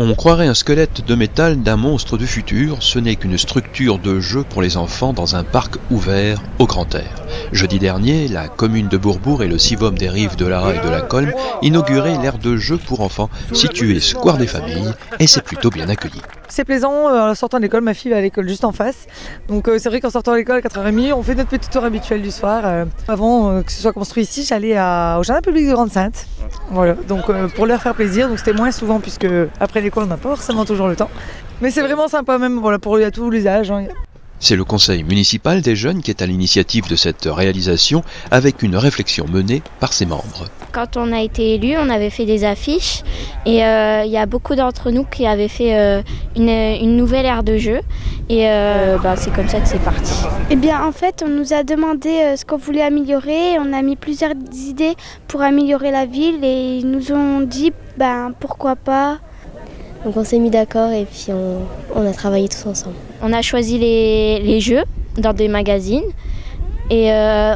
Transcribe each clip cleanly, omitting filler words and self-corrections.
On croirait un squelette de métal d'un monstre du futur, ce n'est qu'une structure de jeu pour les enfants dans un parc ouvert au grand air. Jeudi dernier, la commune de Bourbourg et le Civom des Rives de l'Ara et de la Colme inauguraient l'aire de jeu pour enfants situé Square des Familles et c'est plutôt bien accueilli. C'est plaisant, en sortant de l'école, ma fille va à l'école juste en face. Donc c'est vrai qu'en sortant de l'école à 4h30, on fait notre petite heure habituelle du soir. Avant que ce soit construit ici, j'allais au jardin public de Grande-Sainte. Voilà, donc pour leur faire plaisir, donc c'était moins souvent puisque après l'école on n'a pas forcément toujours le temps. Mais c'est vraiment sympa même voilà, pour tous les âges. Hein. C'est le conseil municipal des jeunes qui est à l'initiative de cette réalisation avec une réflexion menée par ses membres. Quand on a été élus, on avait fait des affiches et il y a beaucoup d'entre nous qui avaient fait une nouvelle aire de jeu et c'est comme ça que c'est parti. Eh bien en fait on nous a demandé ce qu'on voulait améliorer, on a mis plusieurs idées pour améliorer la ville et ils nous ont dit pourquoi pas. Donc on s'est mis d'accord et puis on a travaillé tous ensemble. On a choisi les jeux dans des magazines et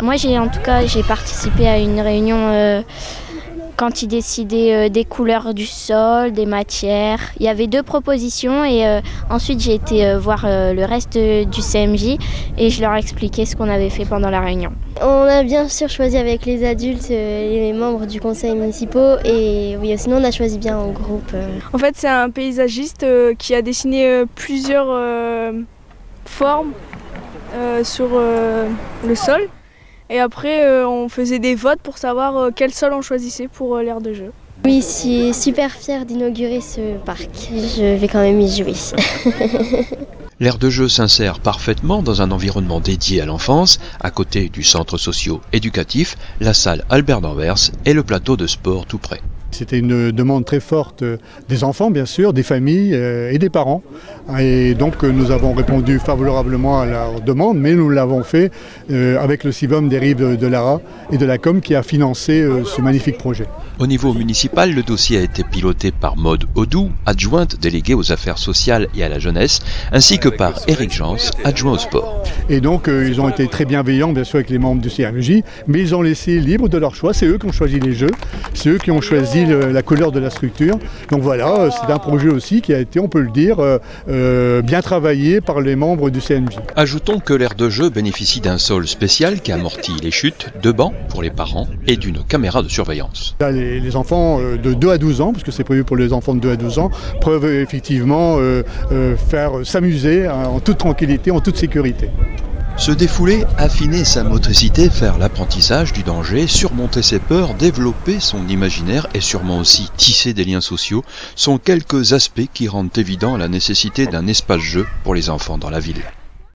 moi j'ai participé à une réunion quand ils décidaient des couleurs du sol, des matières. Il y avait 2 propositions et ensuite j'ai été voir le reste du CMJ et je leur ai expliqué ce qu'on avait fait pendant la réunion. On a bien sûr choisi avec les adultes, les membres du conseil municipal et oui, sinon on a choisi bien en groupe. En fait c'est un paysagiste qui a dessiné plusieurs formes sur le sol. Et après, on faisait des votes pour savoir quel sol on choisissait pour l'aire de jeu. Oui, je suis super fière d'inaugurer ce parc. Je vais quand même y jouer. L'aire de jeu s'insère parfaitement dans un environnement dédié à l'enfance, à côté du centre socio-éducatif, la salle Albert d'Anvers et le plateau de sport tout près. C'était une demande très forte des enfants, bien sûr, des familles et des parents. Et donc nous avons répondu favorablement à leur demande, mais nous l'avons fait avec le Civom des Rives de l'Ara et de la Com qui a financé ce magnifique projet. Au niveau municipal, le dossier a été piloté par Maude Audou, adjointe déléguée aux affaires sociales et à la jeunesse, ainsi que par Éric Jans, adjoint au sport. Et donc ils ont été très bienveillants, bien sûr, avec les membres du CMJ, mais ils ont laissé libre de leur choix. C'est eux qui ont choisi les jeux, c'est eux qui ont choisi la couleur de la structure. Donc voilà, c'est un projet aussi qui a été, on peut le dire, bien travaillé par les membres du CNJ. Ajoutons que l'aire de jeu bénéficie d'un sol spécial qui amortit les chutes, 2 bancs pour les parents et d'une caméra de surveillance. Là, les enfants de 2 à 12 ans, parce que c'est prévu pour les enfants de 2 à 12 ans, peuvent effectivement s'amuser en toute tranquillité, en toute sécurité. Se défouler, affiner sa motricité, faire l'apprentissage du danger, surmonter ses peurs, développer son imaginaire et sûrement aussi tisser des liens sociaux sont quelques aspects qui rendent évident la nécessité d'un espace jeu pour les enfants dans la ville.